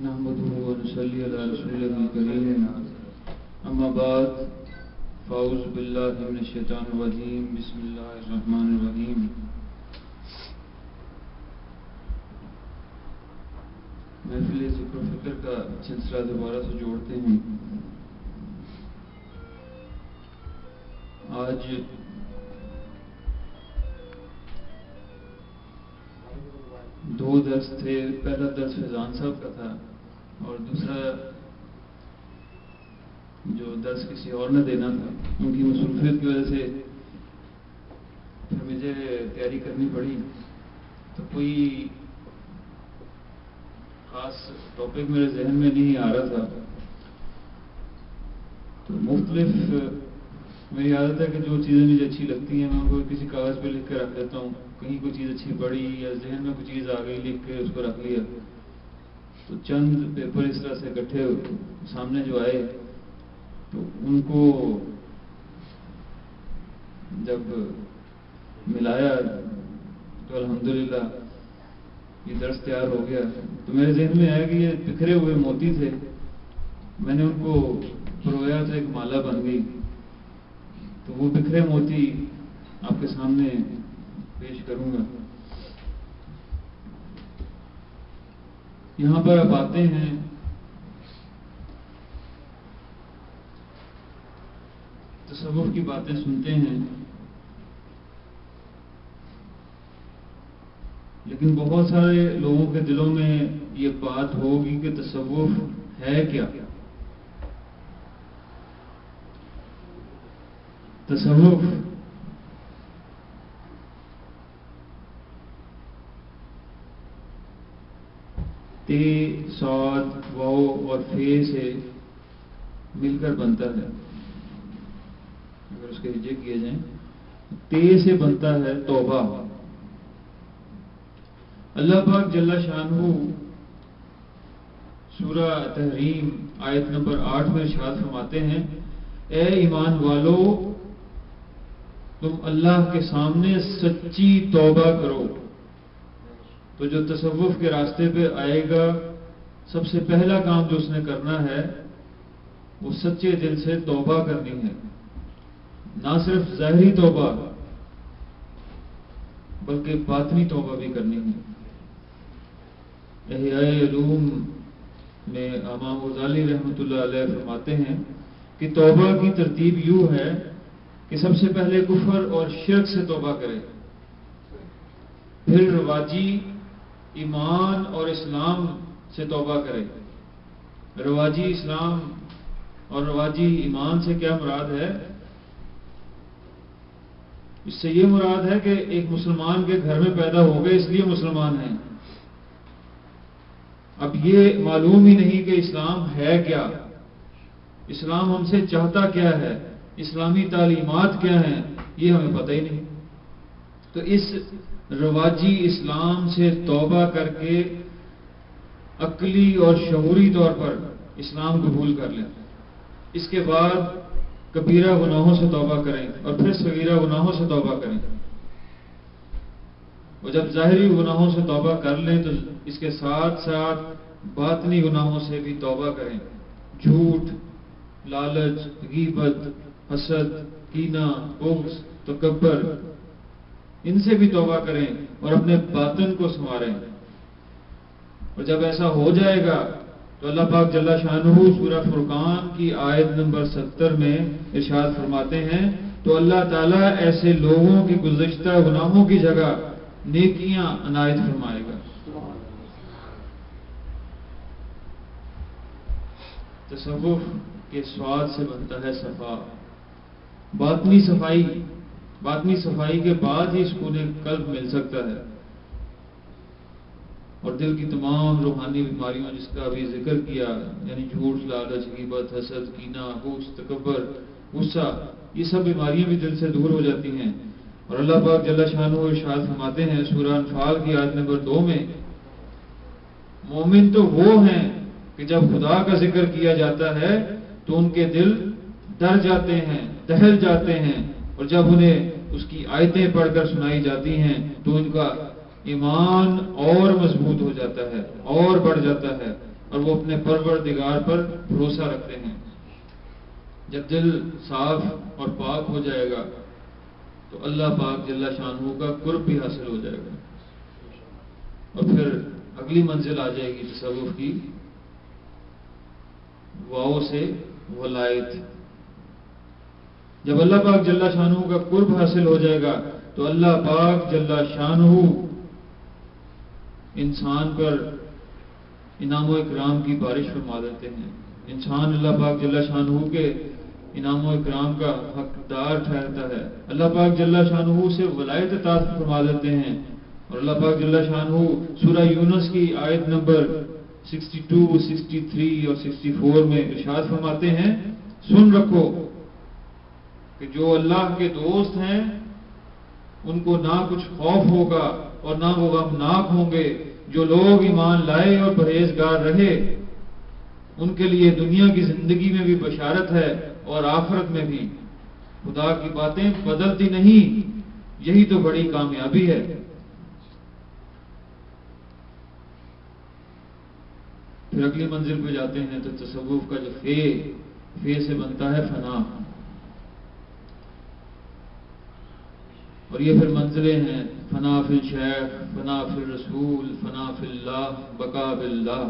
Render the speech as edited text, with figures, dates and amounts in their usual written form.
نحمده ونصلي على رسوله الكريم اما بعد فاعوذ بالله من الشیطان الرجیم بسم اللہ الرحمن الرحیم محفل ذکر و فکر کا سلسلہ دوبارہ سے جوڑتے ہیں۔ آج دو درس تھے، پہلا درس فیضان صاحب کا تھا اور دوسرا جو درس کسی اور نے دینا تھا، ان کی مصروفیت کی وجہ سے پھر مجھے تیاری کرنی پڑی، تو کوئی خاص ٹاپک میرے ذہن میں نہیں آ رہا تھا، تو مختلف میری عادت ہے کہ جو چیزیں مجھے اچھی لگتی ہیں میں ان کو کسی کاغذ پہ لکھ کے رکھ دیتا ہوں، کہیں کوئی چیز اچھی پڑی یا ذہن میں کوئی چیز آ گئی لکھ کے اس کو رکھ لیا، تو چند پیپر اس طرح سے اکٹھے سامنے جو آئے تو ان کو جب ملایا تو الحمدللہ یہ درس تیار ہو گیا۔ تو میرے ذہن میں آیا کہ یہ بکھرے ہوئے موتی تھے، میں نے ان کو پرویا تو ایک مالا بن گئی، تو وہ بکھرے موتی آپ کے سامنے پیش کروں گا۔ یہاں پر آپ آتے ہیں تصوف کی باتیں سنتے ہیں، لیکن بہت سارے لوگوں کے دلوں میں یہ بات ہوگی کہ تصوف ہے کیا؟ تصوف تے صاد واو اور فے سے مل کر بنتا ہے، اگر اس کے ہجے کیے جائیں تے سے بنتا ہے توبہ۔ اللہ پاک جل شانہ سورہ تحریم آیت نمبر 8 میں ارشاد فرماتے ہیں، اے ایمان والو تم اللہ کے سامنے سچی توبہ کرو۔ تو جو تصوف کے راستے پہ آئے گا سب سے پہلا کام جو اس نے کرنا ہے وہ سچے دل سے توبہ کرنی ہے، نہ صرف ظاہری توبہ بلکہ باطنی توبہ بھی کرنی ہے۔ احیاء علوم میں امام غزالی رحمۃ اللہ علیہ فرماتے ہیں کہ توبہ کی ترتیب یوں ہے کہ سب سے پہلے کفر اور شرک سے توبہ کرے، پھر رواجی ایمان اور اسلام سے توبہ کرے۔ رواجی اسلام اور رواجی ایمان سے کیا مراد ہے؟ اس سے یہ مراد ہے کہ ایک مسلمان کے گھر میں پیدا ہو گئے اس لیے مسلمان ہیں، اب یہ معلوم ہی نہیں کہ اسلام ہے کیا، اسلام ہم سے چاہتا کیا ہے، اسلامی تعلیمات کیا ہیں، یہ ہمیں پتہ ہی نہیں۔ تو اس رواجی اسلام سے توبہ کر کے عقلی اور شعوری طور پر اسلام قبول کر لیں، اس کے بعد کبیرہ گناہوں سے توبہ کریں اور پھر صغیرہ گناہوں سے توبہ کریں، اور جب ظاہری گناہوں سے توبہ کر لیں تو اس کے ساتھ ساتھ باطنی گناہوں سے بھی توبہ کریں، جھوٹ، لالچ، غیبت، حسد، کینہ، بغض، تکبر، ان سے بھی توبہ کریں اور اپنے باطن کو سنواریں۔ اور جب ایسا ہو جائے گا تو اللہ پاک جل شانہ سورہ فرقان کی آیت نمبر 70 میں ارشاد فرماتے ہیں، تو اللہ تعالیٰ ایسے لوگوں کے گزشتہ گناہوں کی جگہ نیکیاں عنایت فرمائے گا۔ تصوف کے سواد سے بنتا ہے صفا، باطنی صفائی، باطنی صفائی کے بعد ہی سکون قلب مل سکتا ہے، اور دل کی تمام روحانی بیماریوں جس کا ابھی ذکر کیا، یعنی جھوٹ، لالچ، غیبت، حسد، کینہ، بغض، تکبر، غصہ، یہ سب بیماریاں بھی دل سے دور ہو جاتی ہیں۔ اور اللہ پاک جل شانہ ارشاد فرماتے ہیں سورہ انفال کی آیت نمبر 2 میں، مومن تو وہ ہیں کہ جب خدا کا ذکر کیا جاتا ہے تو ان کے دل ڈر جاتے ہیں، دہل جاتے ہیں، اور جب انہیں اس کی آیتیں پڑھ کر سنائی جاتی ہیں تو ان کا ایمان اور مضبوط ہو جاتا ہے اور بڑھ جاتا ہے، اور وہ اپنے پروردگار پر بھروسہ رکھتے ہیں۔ جب دل صاف اور پاک ہو جائے گا تو اللہ پاک جل شانہ کا قرب بھی حاصل ہو جائے گا، اور پھر اگلی منزل آ جائے گی تصوف کی، واؤ سے ولایت۔ جب اللہ پاک جل شانہ کا قرب حاصل ہو جائے گا تو اللہ پاک جل شانہ انسان پر انعام و اکرام کی بارش فرما دیتے ہیں۔ انسان اللہ پاک جل شانہ کے انعام و اکرام کا حقدار ٹھہرتا ہے، اللہ پاک جل شانہ سے ولایت عطا فرما دیتے ہیں۔ اور اللہ پاک جل شانہ سورہ یونس کی آیت نمبر 62، 63 اور 64 میں ارشاد فرماتے ہیں، سن رکھو کہ جو اللہ کے دوست ہیں ان کو نہ کچھ خوف ہوگا اور نہ وہ غمناک ہوں گے۔ جو لوگ ایمان لائے اور پرہیزگار رہے ان کے لیے دنیا کی زندگی میں بھی بشارت ہے اور آخرت میں بھی۔ خدا کی باتیں بدلتی نہیں، یہی تو بڑی کامیابی ہے۔ پھر اگلی منزل پہ جاتے ہیں تو تصوف کا جو فے سے بنتا ہے فنا، اور یہ پھر منزلیں ہیں، فنا فی الشیخ، فنا فی الرسول، فنا فی اللہ، بقا باللہ۔